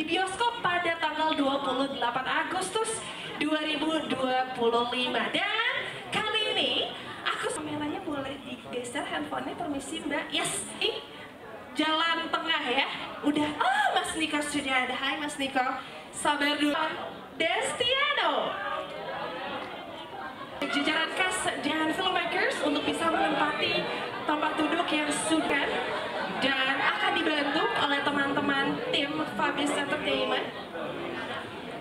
di bioskop pada tanggal 28 Agustus 2025. Dan kali ini aku kameranya boleh digeser handphonenya, permisi Mbak. Yes, ini jalan tengah ya. Udah, oh Mas Niko sudah ada. Hai Mas Niko, sabar dulu. Destiano, jajaran cast dan filmmakers untuk bisa menempati tempat duduk yang sudah dan akan dibantu oleh teman-teman tim Fabis Entertainment.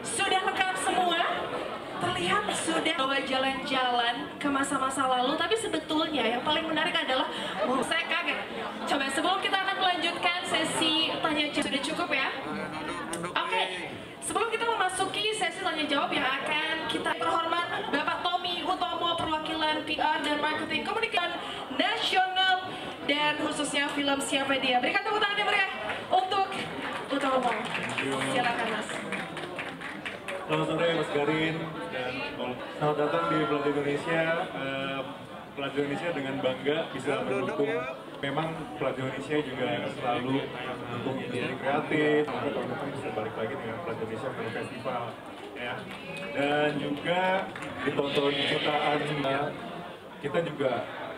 Sudah lengkap semua, terlihat sudah bawa jalan-jalan ke masa-masa lalu, tapi sebetulnya yang paling menarik adalah, saya kaget. Coba sebelum kita akan melanjutkan sesi tanya jawab, sudah cukup ya? Oke, sebelum kita memasuki sesi tanya jawab yang akan kita terhormat Bapak Tommy Utomo, perwakilan PR dan marketing komunikasi nasional dan khususnya film Siapa Dia. Berikan tepuk tangan yang meriah untuk Utomo. Silakan Mas. Selamat sore Mas Garin dan selamat datang di Pelajar Indonesia. Pelajar Indonesia dengan bangga bisa mendukung. Memang Pelajar Indonesia juga selalu mendukung industri kreatif. Maka tahun-tahun bisa balik lagi dengan Pelajar Indonesia Film Festival. Ya. Dan juga ditonton jutaan, kita juga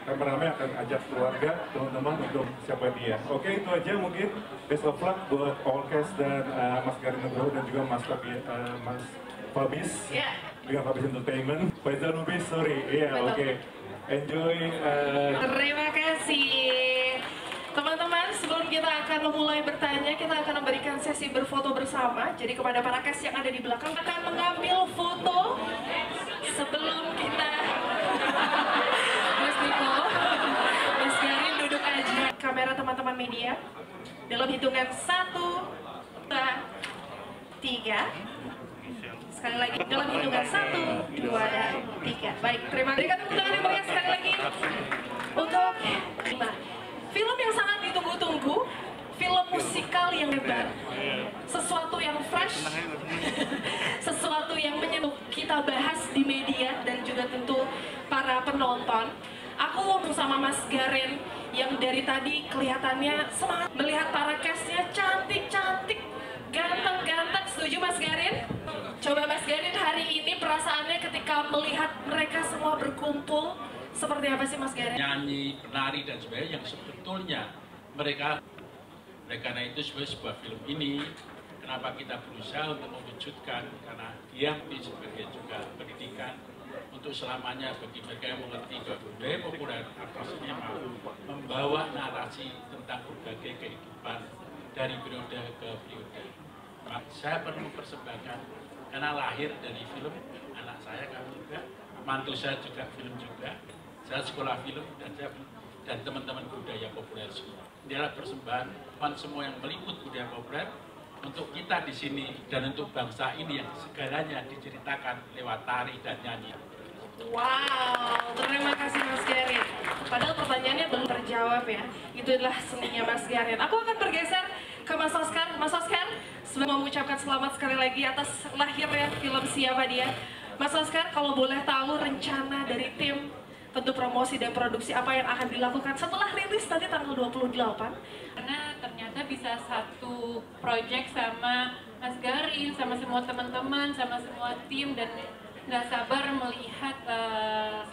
rame-rame akan ajak keluarga, teman-teman untuk Siapa Dia. Oke, itu aja mungkin. Best of luck buat all cast dan Mas Garin Nugroho dan juga Mas Fabis dengan Fabis Entertainment. Faizal Lubis, sorry. Iya, oke. Enjoy. Terima kasih. Teman-teman, sebelum kita akan memulai bertanya, kita akan memberikan sesi berfoto bersama. Jadi kepada para cast yang ada di belakang akan mengambil foto sebelum kita. Mas Niko, Mas Garin duduk aja. Kamera teman-teman media. Dalam hitungan 1, 2, 3. Sekali lagi dalam hitungan 1, 2, dan 3. Baik, terima kasih. Berikan tepuk tangan yang meriah sekali lagi untuk 5. Film yang sangat ditunggu-tunggu, film musikal yang hebat, sesuatu yang fresh, sesuatu yang menyentuh, kita bahas di media dan juga tentu para penonton. Aku bersama Mas Garin yang dari tadi kelihatannya semangat melihat para castnya cantik-cantik, ganteng-ganteng. Setuju Mas Garin? Coba Mas Garin hari ini perasaannya ketika melihat mereka semua berkumpul seperti apa sih Mas Garin? Nyanyi, penari dan sebagainya yang sebetulnya mereka karena itu sebuah film ini kenapa kita berusaha untuk mewujudkan, karena dia sebagai juga pendidikan untuk selamanya bagi mereka yang mengerti budaya populer artinya mau membawa narasi tentang berbagai kehidupan dari periode ke periode. Saya perlu mempersembahkan karena lahir dari film, anak saya kamu juga, mantu saya juga film juga, saya sekolah film dan teman-teman budaya populer semua. Ini adalah persembahan semua yang meliput budaya populer untuk kita di sini dan untuk bangsa ini yang segalanya diceritakan lewat tari dan nyanyi. Wow, terima kasih Mas Garin. Padahal pertanyaannya belum terjawab ya. Itu adalah seninya Mas Garin. Aku akan bergeser ke Mas Oscar. Mas Oscar, sebelum mengucapkan selamat sekali lagi atas lahirnya film Siapa Dia. Mas Oscar, kalau boleh tahu rencana dari tim tentu promosi dan produksi apa yang akan dilakukan setelah rilis nanti tanggal 28? Karena ternyata bisa satu project sama Mas Garin, sama semua teman-teman, sama semua tim, dan nggak sabar melihat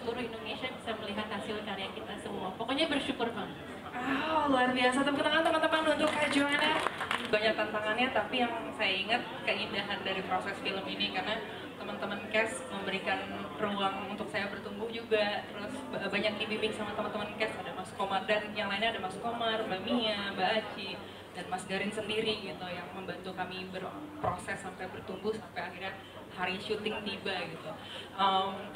seluruh Indonesia bisa melihat hasil karya kita semua. Pokoknya bersyukur banget. Oh, luar biasa. Tepuk tangan teman-teman untuk Kak Joanna. Banyak tantangannya, tapi yang saya ingat keindahan dari proses film ini karena teman-teman cast memberikan ruang untuk saya bertumbuh juga. Terus banyak dibimbing sama teman-teman cast, ada Mas Komar dan yang lainnya, ada Mas Komar, Mbak Mia, Mbak Aci, dan Mas Garin sendiri gitu yang membantu kami berproses sampai bertumbuh sampai akhirnya hari syuting tiba gitu.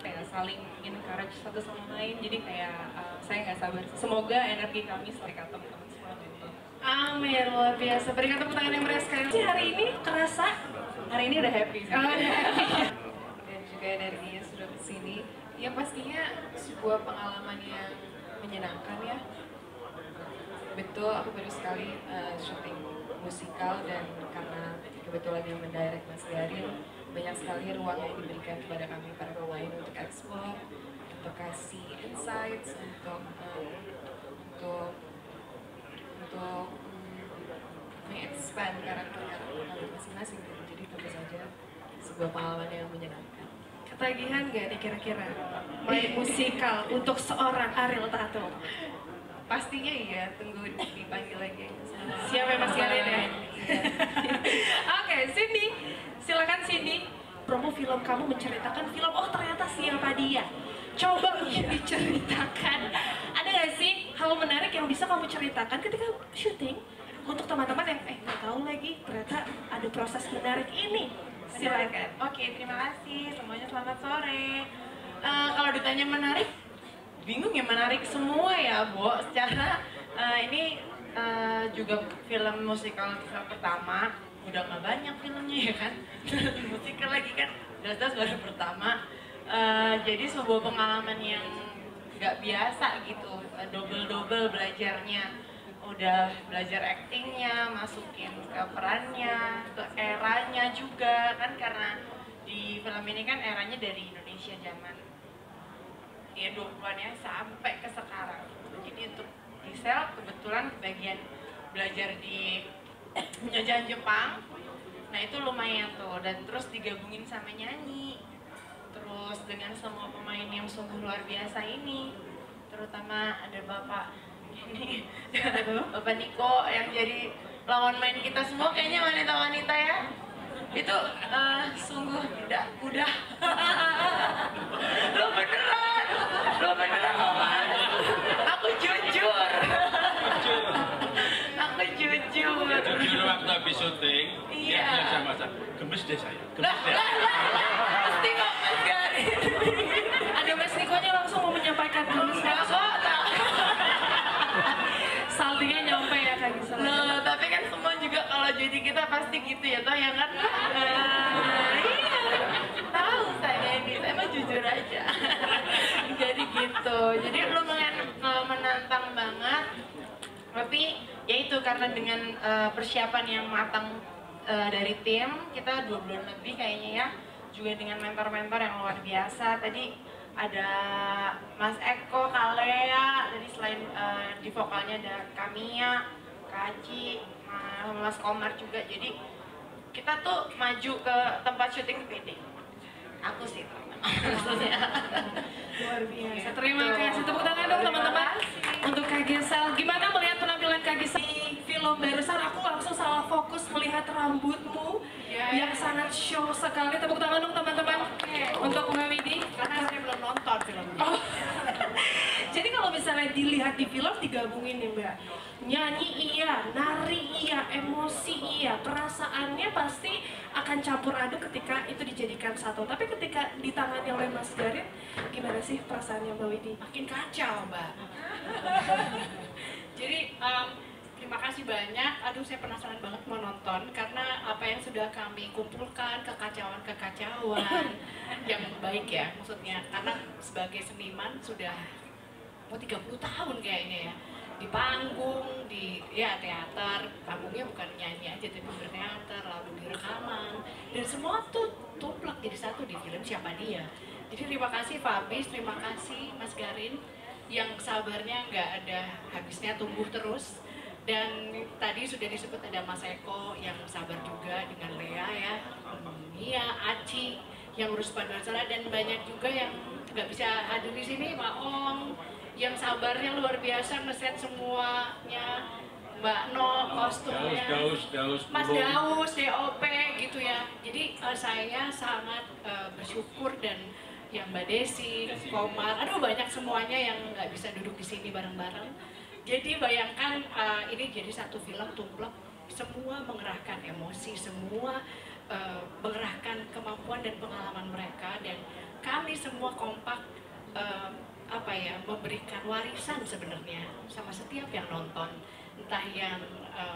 Kayak saling encourage satu sama lain, jadi kayak saya nggak sabar. Semoga energi kami serikat teman-teman semua gitu. Amin, luar biasa. Berikan tepuk tangan yang meriah sekali. Hari ini terasa? Hari ini udah happy sih. Oh, Dan juga energinya sudah kesini. Ya pastinya sebuah pengalaman yang menyenangkan ya. Betul, aku baru sekali syuting musikal dan karena kebetulan yang mendirect Mas Garin, banyak sekali ruang yang diberikan kepada kami para pemain untuk explore, untuk kasih insights, untuk meng-expand karakter-karakter kami masing-masing. masing-masing gitu. Jadi tentu saja sebuah pengalaman yang menyenangkan. Ketagihan nggak nih kira-kira main musikal untuk seorang Ariel Tatum? Pastinya iya, tunggu dipanggil lagi. Siap ya Mas Garin ya? Oke, Cindy, silakan Cindy. Promo film kamu menceritakan film, oh ternyata siapa dia? Coba diceritakan. Ada nggak sih hal menarik yang bisa kamu ceritakan ketika syuting? Untuk teman-teman yang nggak tahu lagi, ternyata ada proses menarik ini. Silakan. Oke, terima kasih. Semuanya selamat sore. Kalau ditanya menarik, bingung ya, menarik semua ya, Bo. Secara ini juga film musikal kisah pertama. Udah nggak banyak filmnya ya kan. Musikal lagi kan, jelas-jelas baru pertama. Jadi sebuah pengalaman yang nggak biasa gitu. Double-double belajarnya. Udah belajar aktingnya, masukin ke perannya, ke eranya juga kan, karena di film ini kan eranya dari Indonesia zaman ya 20-an ya sampai ke sekarang. Jadi untuk di sel kebetulan bagian belajar di penjajahan Jepang, nah itu lumayan tuh, dan terus digabungin sama nyanyi, terus dengan semua pemain yang sungguh luar biasa ini, terutama ada Bapak ini Bapak Niko yang jadi lawan main kita semua, kayaknya wanita-wanita ya, itu sungguh tidak mudah. Lo beneran ngomong. Aku jujur. Jujur waktu habis syuting, Iya. dia sama-sama gemes deh saya, gemes deh. Pasti kok Mas Garin. Ada Mas Nikonya langsung mau menyampaikan dulu. Saltingnya nyampe ya Kak Gisel. Loh, tapi kan semua juga kalau jadi kita pasti gitu ya, toh ya kan? Iya, tahu saya ini, saya mah jujur aja. Jadi gitu, jadi lumayan menantang banget. Tapi ya itu karena dengan persiapan yang matang dari tim, kita 2 bulan lebih kayaknya ya, juga dengan mentor-mentor yang luar biasa. Tadi ada Mas Eko, Kalea, jadi selain di vokalnya ada Kamia, Kaji, Mas Komar juga. Jadi kita tuh maju ke tempat syuting pede. Aku sih maksudnya. Luar biasa. Terima kasih. Tepuk tangan dong teman-teman untuk Kak Gisel. Gimana melihat penampilan Kak Gisel di film barusan? Aku langsung salah fokus melihat rambutmu yang sangat show sekali. Tepuk tangan dong teman-teman untuk Mbak Widi. Karena saya belum nonton filmnya. Oh. Jadi kalau misalnya dilihat di film digabungin nih Mbak, nyanyi iya, nari iya, emosi iya, perasaannya pasti akan campur aduk ketika itu dijadikan satu. Tapi ketika ditangani oleh Mas Garin, gimana sih perasaannya Mbak Widi? Makin kacau, Mbak. Jadi terima kasih banyak. Aduh, saya penasaran banget mau nonton karena apa yang sudah kami kumpulkan, kekacauan yang baik ya, maksudnya karena sebagai seniman sudah mau 30 tahun kayaknya ya, di panggung, di ya teater, panggungnya bukan nyanyi aja tapi berteater, lalu di rekaman, dan semua tuh tumplek jadi satu di film Siapa Dia. Jadi terima kasih Fabis, terima kasih Mas Garin yang sabarnya nggak ada habisnya, tumbuh terus. Dan tadi sudah disebut ada Mas Eko yang sabar juga dengan Lea ya, Mia, Aci yang urus paduan suara, dan banyak juga yang nggak bisa hadir di sini, Mbak Ong yang sabarnya luar biasa ngeset semuanya, Mbak No kostumnya, Daus, Mas Daus, DOP gitu ya. Jadi saya sangat bersyukur, dan yang Mbak Desi, Komar, aduh banyak semuanya yang nggak bisa duduk di sini bareng-bareng. Jadi bayangkan ini jadi satu film tumplek, semua mengerahkan emosi, semua mengerahkan kemampuan dan pengalaman mereka, dan kami semua kompak memberikan warisan sebenarnya sama setiap yang nonton, entah yang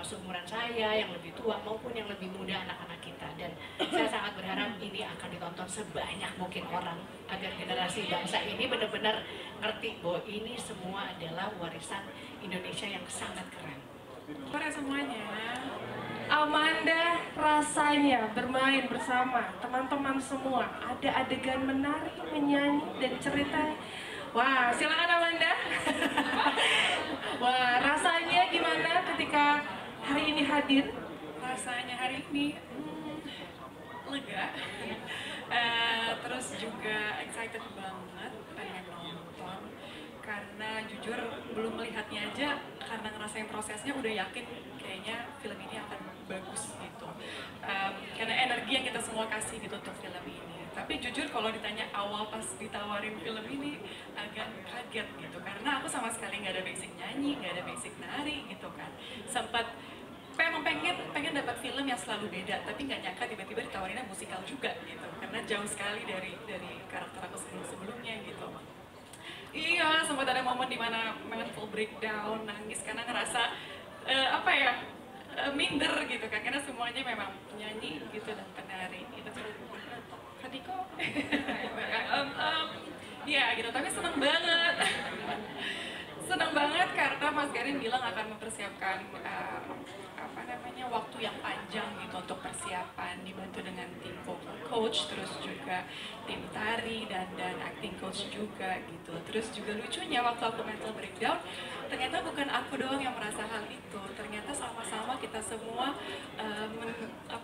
seumuran saya, yang lebih tua maupun yang lebih muda, anak-anak kita. Dan saya sangat berharap ini akan ditonton sebanyak mungkin orang agar generasi bangsa ini benar-benar ngerti bahwa ini semua adalah warisan Indonesia yang sangat keren. Terima semuanya. Amanda, rasanya bermain bersama teman-teman semua, ada adegan menari, menyanyi, dan cerita. Wah, silakan Amanda. Wah, rasanya gimana ketika hari ini hadir? Rasanya hari ini lega, terus juga excited banget pengen nonton, karena jujur belum melihatnya aja, karena ngerasain prosesnya udah yakin kayaknya film ini akan bagus gitu, karena energi yang kita semua kasih gitu untuk film ini. Tapi jujur kalau ditanya awal pas ditawarin film ini agak kaget gitu, karena aku sama sekali nggak ada basic nyanyi, nggak ada basic nari gitu kan. Sempat memang pengen dapat film yang selalu beda, tapi nggak nyangka tiba-tiba ditawarinnya musikal juga gitu, karena jauh sekali dari karakter aku sebelumnya gitu. Iya, sempat ada momen dimana mental breakdown, nangis karena ngerasa minder gitu kan, karena semuanya memang penyanyi gitu dan penari gitu. Hadiko, ya gitu, tapi seneng banget karena Mas Garin bilang akan mempersiapkan waktu yang panjang gitu untuk persiapan, dibantu dengan tim vocal coach, terus juga tim tari dan acting coach juga gitu. Terus juga lucunya waktu aku mental breakdown, ternyata bukan aku doang yang merasa hal itu, ternyata sama-sama kita semua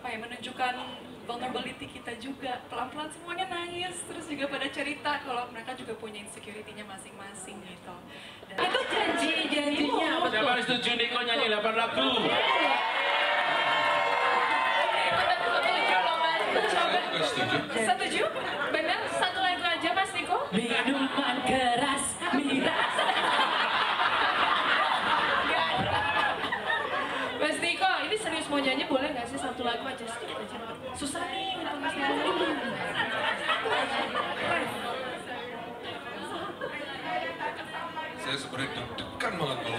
menunjukkan vulnerability kita juga, pelan-pelan semuanya nangis, terus juga pada cerita kalau mereka juga punya insecurity-nya masing-masing gitu. Dan Itu janjinya apa tuh? Siapa setuju Niko nyanyi 8 lagu? Setuju? Benar? Satu lagu aja Mas Niko? Minuman keras, miras. Mas Niko, ini serius mau nyanyi boleh nggak sih satu lagu aja sedikit aja? Susah nih untuk Mas Niko. Saya sebenarnya deg-degan banget kalau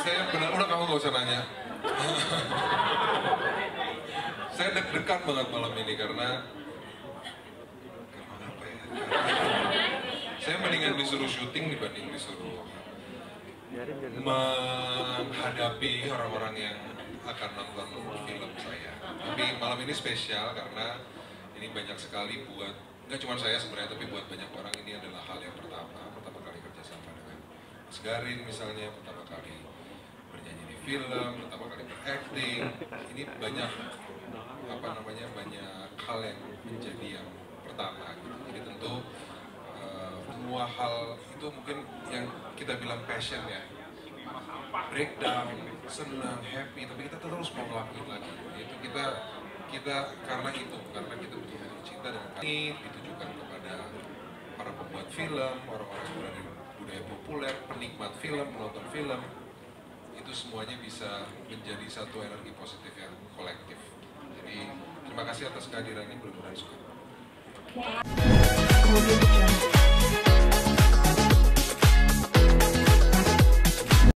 saya benar, udah kamu gak usah nanya. Saya deg-degan banget malam ini karena apa ya? Saya mendingan disuruh syuting dibanding disuruh menghadapi orang-orang yang akan nonton film saya. Tapi malam ini spesial karena ini banyak sekali buat, nggak cuma saya sebenarnya, tapi buat banyak orang ini adalah hal yang pertama kali kerjasama dengan Mas Garin misalnya, pertama kali bernyanyi di film, pertama kali berakting. Ini banyak banyak hal yang menjadi yang pertama gitu. Jadi tentu semua hal itu mungkin yang kita bilang passion ya, breakdown, senang, happy, tapi kita terus mau ngelakuin lagi. Itu kita karena kita betul-betul cinta dengan ini ditujukan kepada para pembuat film, orang-orang yang berada di budaya populer, penikmat film, penonton film, itu semuanya bisa menjadi satu energi positif yang kolektif. Jadi terima kasih atas kehadiran ini, mudah-mudahan suka.